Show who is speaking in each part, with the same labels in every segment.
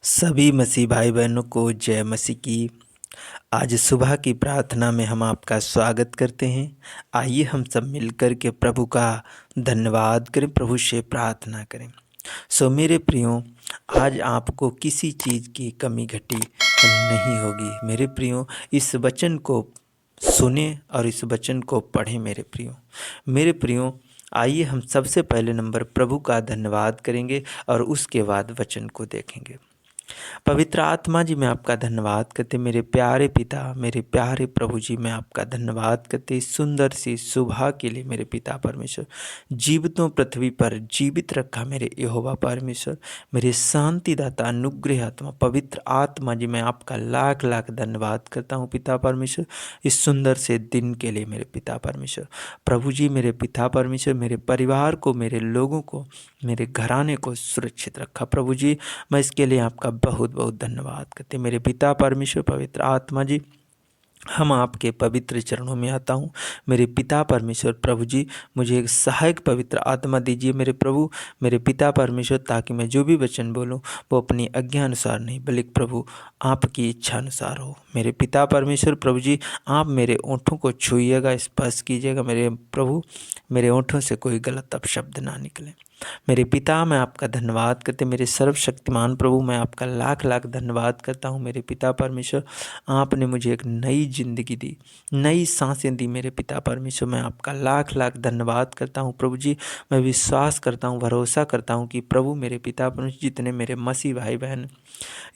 Speaker 1: सभी मसीह भाई बहनों को जय मसीह की। आज सुबह की प्रार्थना में हम आपका स्वागत करते हैं। आइए हम सब मिलकर के प्रभु का धन्यवाद करें, प्रभु से प्रार्थना करें। मेरे प्रियो, आज आपको किसी चीज़ की कमी घटी नहीं होगी। मेरे प्रियो, इस वचन को सुने और इस वचन को पढ़ें। मेरे प्रियो, आइए हम सबसे पहले नंबर प्रभु का धन्यवाद करेंगे और उसके बाद वचन को देखेंगे। पवित्र आत्मा जी, मैं आपका धन्यवाद करते, मेरे प्यारे पिता, मेरे प्यारे प्रभु जी, मैं आपका धन्यवाद करते इस सुंदर सी सुबह के लिए। मेरे पिता परमेश्वर, जीवितों पृथ्वी पर जीवित रखा मेरे यहोवा परमेश्वर, मेरे शांतिदाता अनुग्रह आत्मा पवित्र आत्मा जी, मैं आपका लाख लाख धन्यवाद करता हूँ पिता परमेश्वर, इस सुंदर से दिन के लिए। मेरे पिता परमेश्वर, प्रभु जी, मेरे पिता परमेश्वर, मेरे परिवार को, मेरे लोगों को, मेरे घराने को सुरक्षित रखा। प्रभु जी, मैं इसके लिए आपका बहुत बहुत धन्यवाद करते। मेरे पिता परमेश्वर, पवित्र आत्मा जी, हम आपके पवित्र चरणों में आता हूँ। मेरे पिता परमेश्वर, प्रभु जी, मुझे एक सहायक पवित्र आत्मा दीजिए मेरे प्रभु, मेरे पिता परमेश्वर, ताकि मैं जो भी वचन बोलूँ वो अपनी आज्ञा अनुसार नहीं बल्कि प्रभु आपकी इच्छा अनुसार हो। मेरे पिता परमेश्वर, प्रभु जी, आप मेरे ओंठों को छूइएगा, स्पर्श कीजिएगा मेरे प्रभु, मेरे ओंठों से कोई गलत अपशब्द ना निकले। मेरे पिता, मैं आपका धन्यवाद करते, मेरे सर्वशक्तिमान प्रभु, मैं आपका लाख लाख धन्यवाद करता हूँ। मेरे पिता परमेश्वर, आपने मुझे एक नई जिंदगी दी, नई सांसें दी। मेरे पिता परमेश्वर, मैं आपका लाख लाख धन्यवाद करता हूँ। प्रभु जी, मैं विश्वास करता हूँ, भरोसा करता हूँ कि प्रभु मेरे पिता परमेश्वर, जितने मेरे मसीह भाई बहन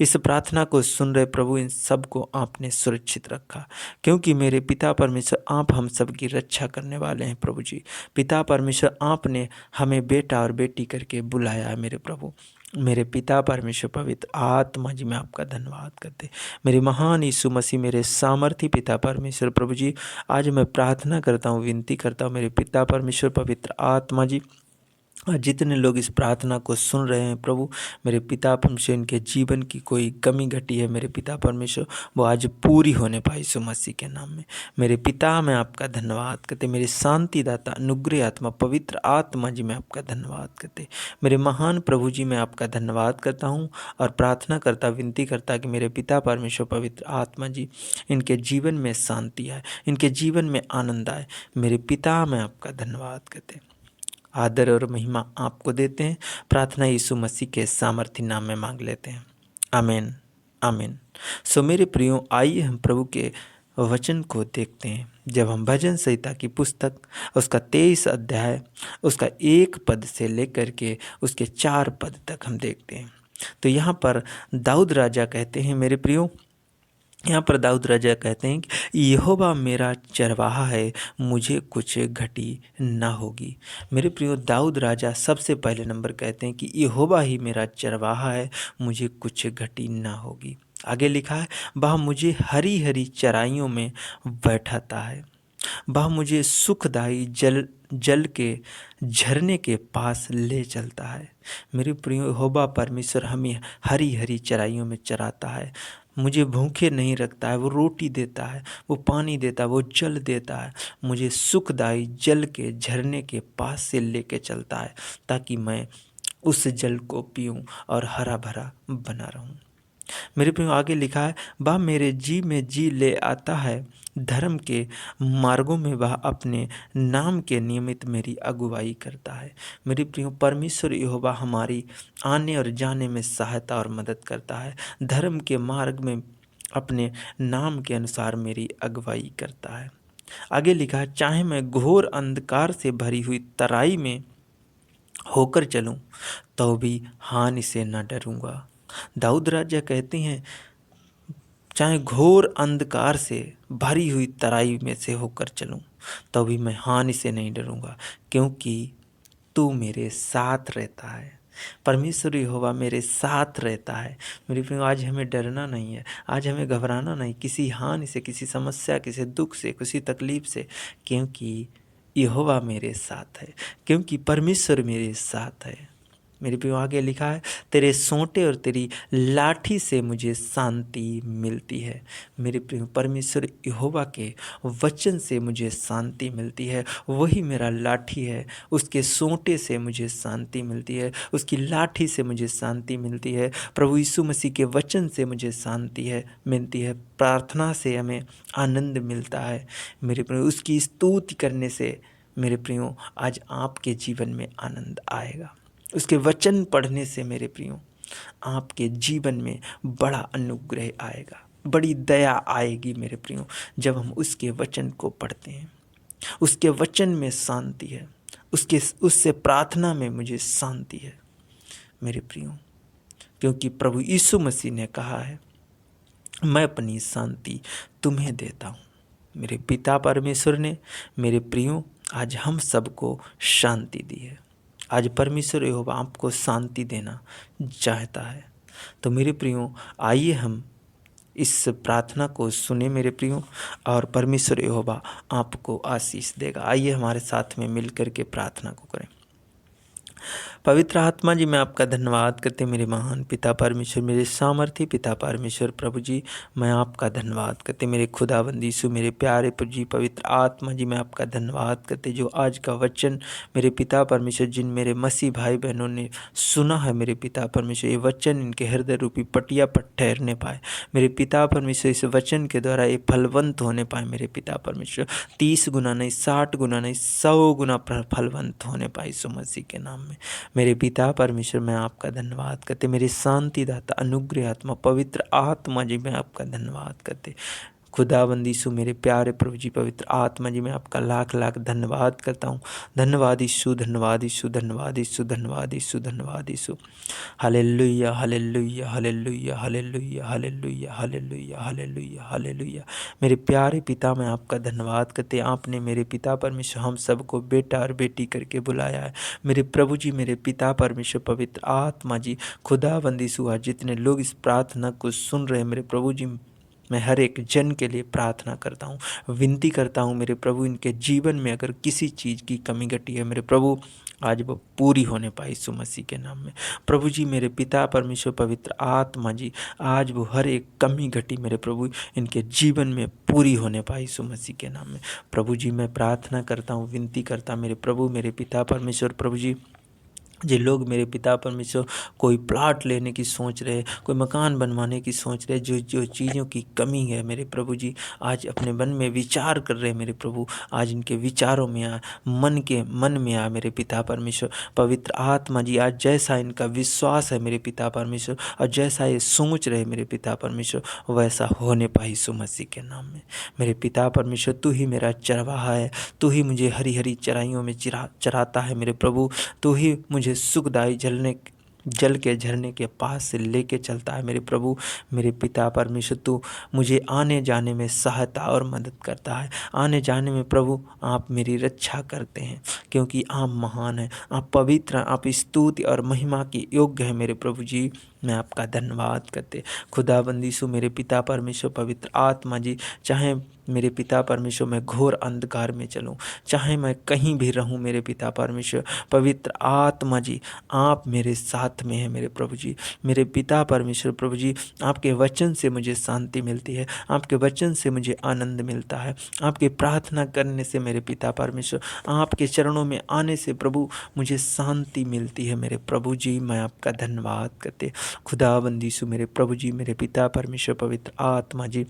Speaker 1: इस प्रार्थना को सुन रहे प्रभु, इन सब को आपने सुरक्षित रखा, क्योंकि मेरे पिता परमेश्वर, आप हम सब की रक्षा करने वाले हैं। प्रभु जी, पिता परमेश्वर, आपने हमें बेटा और बेटी करके बुलाया है। मेरे प्रभु, मेरे पिता परमेश्वर, पवित्र आत्मा जी, मैं आपका धन्यवाद करते, मेरे महान यीशु मसीह, मेरे सामर्थी पिता परमेश्वर, प्रभु जी, आज मैं प्रार्थना करता हूँ, विनती करता हूँ मेरे पिता परमेश्वर, पवित्र आत्मा जी, और जितने लोग इस प्रार्थना को सुन रहे हैं प्रभु, मेरे पिता परमेश्वर, इनके जीवन की कोई कमी घटी है मेरे पिता परमेश्वर, वो आज पूरी होने पाई यीशु मसीह के नाम में। मेरे पिता, मैं आपका धन्यवाद करते, मेरे शांतिदाता अनुग्रह आत्मा पवित्र आत्मा जी, मैं आपका धन्यवाद करते, मेरे महान प्रभु जी, मैं आपका धन्यवाद करता हूँ और प्रार्थना करता, विनती करता कि मेरे पिता परमेश्वर, पवित्र आत्मा जी, इनके जीवन में शांति आए, इनके जीवन में आनंद आए। मेरे पिता, मैं आपका धन्यवाद करते, आदर और महिमा आपको देते हैं। प्रार्थना यीशु मसीह के सामर्थ्य नाम में मांग लेते हैं, आमीन आमीन। मेरे प्रियो, आइए हम प्रभु के वचन को देखते हैं। जब हम भजन संहिता की पुस्तक उसका 23 अध्याय उसका 1 पद से लेकर के उसके 4 पद तक हम देखते हैं, तो यहाँ पर दाऊद राजा कहते हैं, मेरे प्रियो, यहाँ पर दाऊद राजा कहते हैं कि यहोवा मेरा चरवाहा है, मुझे कुछ घटी ना होगी। मेरे प्रियो, दाऊद राजा सबसे पहले नंबर कहते हैं कि यहोवा ही मेरा चरवाहा है, मुझे कुछ घटी ना होगी। आगे लिखा है, वह मुझे हरी हरी चराइयों में बैठाता है, वह मुझे सुखदायी जल के झरने के पास ले चलता है। मेरे प्रियो, यहोवा परमेश्वर हमें हरी हरी चराइयों में चराता है, मुझे भूखे नहीं रखता है, वो रोटी देता है, वो पानी देता है, वो जल देता है, मुझे सुखदायी जल के झरने के पास से लेके चलता है, ताकि मैं उस जल को पीऊँ और हरा भरा बना रहूँ। मेरे प्रियो, आगे लिखा है, वह मेरे जी में जी ले आता है, धर्म के मार्गों में वह अपने नाम के नियमित मेरी अगुवाई करता है। मेरे प्रियो, परमेश्वर यहोवा हमारी आने और जाने में सहायता और मदद करता है, धर्म के मार्ग में अपने नाम के अनुसार मेरी अगुवाई करता है। आगे लिखा है, चाहे मैं घोर अंधकार से भरी हुई तराई में होकर चलूं तो भी हानि से न डरूंगा। दाऊद राजा कहते हैं, चाहे घोर अंधकार से भरी हुई तराई में से होकर चलूं तो भी मैं हानि से नहीं डरूंगा, क्योंकि तू मेरे साथ रहता है। परमेश्वर यहोवा मेरे साथ रहता है। मेरे प्रियो, आज हमें डरना नहीं है, आज हमें घबराना नहीं किसी हानि से, किसी समस्या, किसी दुख से, किसी तकलीफ से, क्योंकि यहोवा मेरे साथ है, क्योंकि परमेश्वर मेरे साथ है। मेरे प्रियो आगे लिखा है, तेरे सोंटे और तेरी लाठी से मुझे शांति मिलती है। मेरे प्रियो परमेश्वर यहोवा के वचन से मुझे शांति मिलती है। वही मेरा लाठी है, उसके सोंटे से मुझे शांति मिलती है, उसकी लाठी से मुझे शांति मिलती है। प्रभु यीशु मसीह के वचन से मुझे शांति मिलती है। प्रार्थना से हमें आनंद मिलता है। मेरे प्रियो उसकी स्तुति करने से मेरे प्रियो आज आपके जीवन में आनंद आएगा। उसके वचन पढ़ने से मेरे प्रियो आपके जीवन में बड़ा अनुग्रह आएगा, बड़ी दया आएगी मेरे प्रियो। जब हम उसके वचन को पढ़ते हैं, उसके वचन में शांति है, उससे प्रार्थना में मुझे शांति है मेरे प्रियो, क्योंकि प्रभु यीशु मसीह ने कहा है, मैं अपनी शांति तुम्हें देता हूँ। मेरे पिता परमेश्वर ने मेरे प्रियो आज हम सबको शांति दी है। आज परमेश्वर यहोवा आपको शांति देना चाहता है। तो मेरे प्रियो आइए हम इस प्रार्थना को सुने मेरे प्रियो, और परमेश्वर यहोवा आपको आशीष देगा। आइए हमारे साथ में मिल कर के प्रार्थना को करें। पवित्र आत्मा जी, मैं आपका धन्यवाद करते मेरे महान पिता परमेश्वर, मेरे सामर्थी पिता परमेश्वर प्रभु जी, मैं आपका धन्यवाद करते मेरे खुदावंद यीशु, मेरे प्यारे प्रभु जी। पवित्र आत्मा जी, मैं आपका धन्यवाद करते जो आज का वचन मेरे पिता परमेश्वर, जिन मेरे मसीह भाई बहनों ने सुना है मेरे पिता परमेश्वर, ये वचन इनके हृदय रूपी पटिया पर ठहरने पाए मेरे पिता परमेश्वर। इस वचन के द्वारा ये फलवंत होने पाए मेरे पिता परमेश्वर। 30 गुना नहीं, 60 गुना नहीं, 100 गुना फलवंत होने पाए यीशु मसीह के नाम में मेरे पिता परमेश्वर। मैं आपका धन्यवाद करते मेरे शांतिदाता अनुग्रह आत्मा पवित्र आत्मा जी, मैं आपका धन्यवाद करते खुदाबंद यीशु, मेरे प्यारे प्रभु जी। पवित्र आत्मा जी, मैं आपका लाख लाख धन्यवाद करता हूँ। धन्यवाद यीशु, धन्यवाद यीशु, धन्यवाद यीशु, धन्यवाद यीशु, धन्यवाद यीशु। हालेलुया, हालेलुया, हालेलुया, हालेलुया, हालेलुया, हालेलुया, हालेलुया, हालेलुया। मेरे प्यारे पिता, मैं आपका धन्यवाद करते, आपने मेरे पिता परमेश्वर हम सबको बेटा और बेटी करके बुलाया है मेरे प्रभु जी। मेरे पिता परमेश्वर पवित्र आत्मा जी, खुदाबंद यीशु, आज जितने लोग इस प्रार्थना को सुन रहे हैं मेरे प्रभु जी, मैं हर एक जन के लिए प्रार्थना करता हूँ, विनती करता हूँ मेरे प्रभु, इनके जीवन में अगर किसी चीज़ की कमी घटी है मेरे प्रभु, आज वो पूरी होने पाए यीशु मसीह के नाम में प्रभु जी। मेरे पिता परमेश्वर पवित्र आत्मा जी, आज वो हर एक कमी घटी मेरे प्रभु इनके जीवन में पूरी होने पाए यीशु मसीह के नाम में प्रभु जी। मैं प्रार्थना करता हूँ, विनती करता मेरे प्रभु, मेरे पिता परमेश्वर प्रभु जी, जो लोग मेरे पिता परमेश्वर कोई प्लाट लेने की सोच रहे, कोई मकान बनवाने की सोच रहे, जो जो चीज़ों की कमी है मेरे प्रभु जी, आज अपने मन में विचार कर रहे हैं मेरे प्रभु, आज इनके विचारों में आ, मन में आ मेरे पिता परमेश्वर पवित्र आत्मा जी। आज जैसा इनका विश्वास है मेरे पिता परमेश्वर, और जैसा ये सोच रहे मेरे पिता परमेश्वर, वैसा होने पाए यीशु मसीह के नाम में मेरे पिता परमेश्वर। तू ही मेरा चरवाहा है, तू ही मुझे हरी हरी चराइयों में चराता है मेरे प्रभु, तू ही मुझे सुखदायी जल के झरने के पास से लेके चलता है मेरे प्रभु। मेरे पिता परमेश्वर, तू मुझे आने जाने में सहायता और मदद करता है, आने जाने में प्रभु आप मेरी रक्षा करते हैं, क्योंकि आप महान हैं, आप पवित्र हैं, आप स्तुति और महिमा के योग्य हैं मेरे प्रभु जी। मैं आपका धन्यवाद करते खुदाबंद यीशु, मेरे पिता परमेश्वर पवित्र आत्मा जी, चाहे मेरे पिता परमेश्वर मैं घोर अंधकार में चलूं, चाहे मैं कहीं भी रहूं मेरे पिता परमेश्वर पवित्र आत्मा जी, आप मेरे साथ में हैं मेरे प्रभु जी। मेरे पिता परमेश्वर प्रभु जी, आपके वचन से मुझे शांति मिलती है, आपके वचन से मुझे आनंद मिलता है, आपकी प्रार्थना करने से मेरे पिता परमेश्वर, आपके चरणों में आने से प्रभु मुझे शांति मिलती है मेरे प्रभु जी। मैं आपका धन्यवाद करते खुदाबंद यीशु, मेरे प्रभु जी, मेरे पिता परमेश्वर पवित्र आत्मा जी।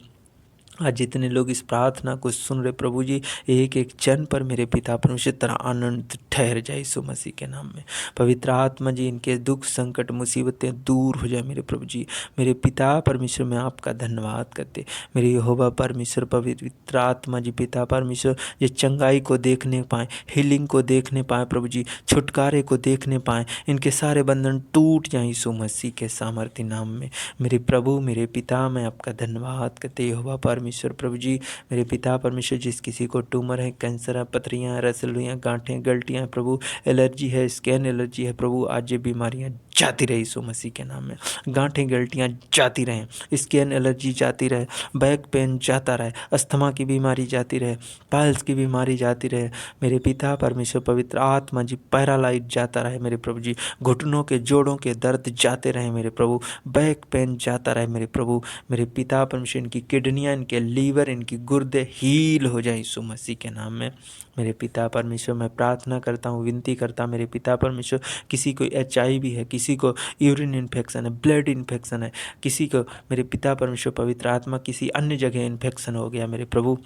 Speaker 1: आज जितने लोग इस प्रार्थना को सुन रहे प्रभु जी, एक एक जन पर मेरे पिता परमेश्वर तरह आनंद ठहर जाए यीशु मसीह के नाम में पवित्र आत्मा जी। इनके दुख संकट मुसीबतें दूर हो जाए मेरे प्रभु जी। मेरे पिता परमेश्वर, मैं आपका धन्यवाद करते मेरे यहोवा परमेश्वर पवित्र आत्मा जी, पिता परमेश्वर, ये चंगाई को देखने पाए, हीलिंग को देखने पाए प्रभु जी, छुटकारे को देखने पाए, इनके सारे बंधन टूट जाए यीशु मसीह के सामर्थ्य नाम में मेरे प्रभु, मेरे पिता, मैं आपका धन्यवाद करते यहोवा परमेश्वर प्रभु जी। मेरे पिता परमेश्वर, जिस किसी को ट्यूमर है, कैंसर है, पथरियाँ, रसलियाँ, गांठें, गलटियाँ प्रभु, एलर्जी है, स्किन एलर्जी है प्रभु, आज ये बीमारियाँ जाती रहे यीशु मसीह के नाम में। गांठें गिल्टियाँ जाती रहें, स्किन एलर्जी जाती रहे, बैक पेन जाता रहे, अस्थमा की बीमारी जाती रहे, पाइल्स की बीमारी जाती रहे मेरे पिता परमेश्वर। पवित्र आत्मा जी पैरालाइट जाता रहे मेरे प्रभु जी, घुटनों के जोड़ों के दर्द जाते रहे मेरे प्रभु, बैक पेन जाता रहे मेरे प्रभु। मेरे पिता परमेश्वर इनकी किडनियाँ, इनके लीवर, इनकी गुर्दे हील हो जाए यीशु मसीह के नाम में। मेरे पिता परमेश्वर मैं प्रार्थना करता हूँ, विनती करता मेरे पिता परमेश्वर, किसी को HIV है, किसी को यूरिन इन्फेक्शन है, ब्लड इन्फेक्शन है, किसी को मेरे पिता परमेश्वर पवित्र आत्मा किसी अन्य जगह इन्फेक्शन हो गया मेरे प्रभु,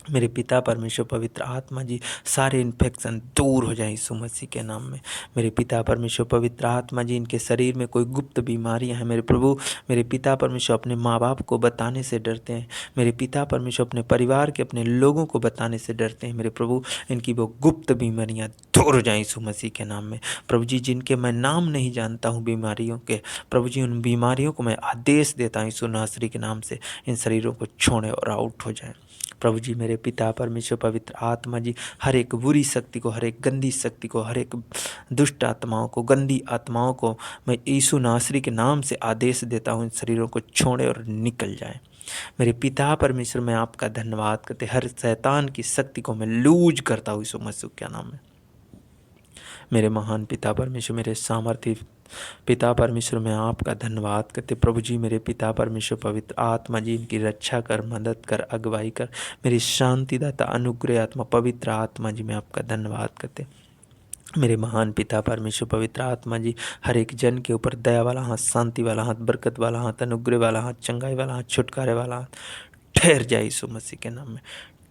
Speaker 1: मेरे पिता परमेश्वर पवित्र आत्मा जी सारे इन्फेक्शन दूर हो जाए यीशु मसीह के नाम में। मेरे पिता परमेश्वर पवित्र आत्मा जी इनके शरीर में कोई गुप्त बीमारियां हैं मेरे प्रभु, मेरे पिता परमेश्वर अपने माँ बाप को बताने से डरते हैं, मेरे पिता परमेश्वर अपने परिवार के अपने लोगों को बताने से डरते हैं मेरे प्रभु, इनकी वो गुप्त बीमारियां दूर हो जाए यीशु मसीह के नाम में। प्रभु जी जिनके मैं नाम नहीं जानता हूँ बीमारियों के, प्रभु जी उन बीमारियों को मैं आदेश देता हूँ यीशु नासरी के नाम से, इन शरीरों को छोड़े और आउट हो जाए प्रभु जी। मेरे पिता परमेश्वर पवित्र आत्मा जी हर एक बुरी शक्ति को, हर एक गंदी शक्ति को, हर एक दुष्ट आत्माओं को, गंदी आत्माओं को मैं यीशु नासरी के नाम से आदेश देता हूँ, इन शरीरों को छोड़े और निकल जाए। मेरे पिता परमेश्वर मैं आपका धन्यवाद करते, हर शैतान की शक्ति को मैं लूज करता हूँ यीशु मसीह के नाम में। मेरे महान पिता परमेश्वर, मेरे सामर्थ्य पिता परमेश्वर मैं आपका धन्यवाद करते प्रभु जी। मेरे पिता परमेश्वर पवित्र आत्मा जी इनकी रक्षा कर, मदद कर, अगुवाई कर, मेरी शांतिदाता अनुग्रह आत्मा पवित्र आत्मा जी मैं आपका धन्यवाद करते। मेरे महान पिता परमेश्वर पवित्र आत्मा जी हर एक जन के ऊपर दया वाला हाथ, शांति वाला हाथ, बरकत वाला हाथ, अनुग्रह वाला हाथ, चंगाई वाला हाथ, छुटकारे वाला हाथ ठहर जाए यीशु मसीह के नाम में,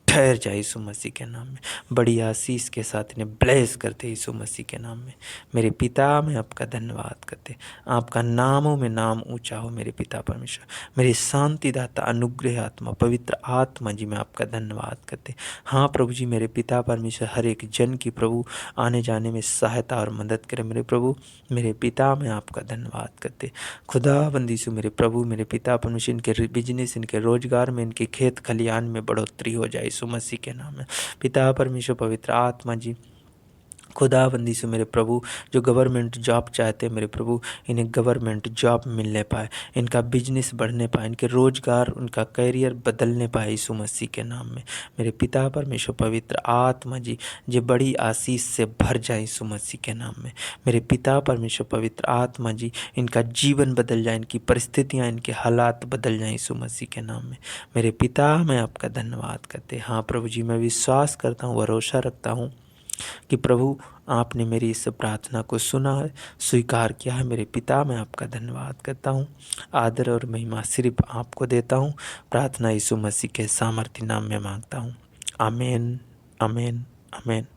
Speaker 1: ठहर जाए यीशु मसीह के नाम में। बड़ी आशीष के साथ इन्हें ब्लेस करते यीशु मसीह के नाम में। मेरे पिता मैं आपका धन्यवाद करते, आपका नामों में नाम ऊंचा हो मेरे पिता परमेश्वर। मेरे शांतिदाता अनुग्रह आत्मा पवित्र आत्मा जी मैं आपका धन्यवाद करते। हाँ प्रभु जी मेरे पिता परमेश्वर हर एक जन की प्रभु आने जाने में सहायता और मदद करें मेरे प्रभु। मेरे पिता मैं आपका धन्यवाद करते। खुदाबंदी से मेरे प्रभु, मेरे पिता परमेश्वर इनके बिजनेस, इनके रोजगार में, इनके खेत खलियान में बढ़ोतरी हो जाए यीशु मसीह के नाम में। पिता परमेश्वर पवित्र आत्मा जी खुदाबंदी से मेरे प्रभु जो गवर्नमेंट जॉब चाहते हैं मेरे प्रभु, इन्हें गवर्नमेंट जॉब मिलने पाए, इनका बिजनेस बढ़ने पाए, इनके रोजगार, उनका कैरियर बदलने पाए यीशु मसीह के नाम में। मेरे पिता परमेश्वर पवित्र आत्मा जी जो बड़ी आशीष से भर जाए यीशु मसीह के नाम में। मेरे पिता परमेश्वर पवित्र आत्मा जी इनका जीवन बदल जाए, इनकी परिस्थितियाँ, इनके हालात बदल जाए यीशु मसीह के नाम में। मेरे पिता मैं आपका धन्यवाद करते। हाँ प्रभु जी मैं विश्वास करता हूँ, भरोसा रखता हूँ कि प्रभु आपने मेरी इस प्रार्थना को सुना है, स्वीकार किया है। मेरे पिता मैं आपका धन्यवाद करता हूँ, आदर और महिमा सिर्फ आपको देता हूँ। प्रार्थना यीशु मसीह के सामर्थ्य नाम में मांगता हूँ, आमीन, आमीन, आमीन।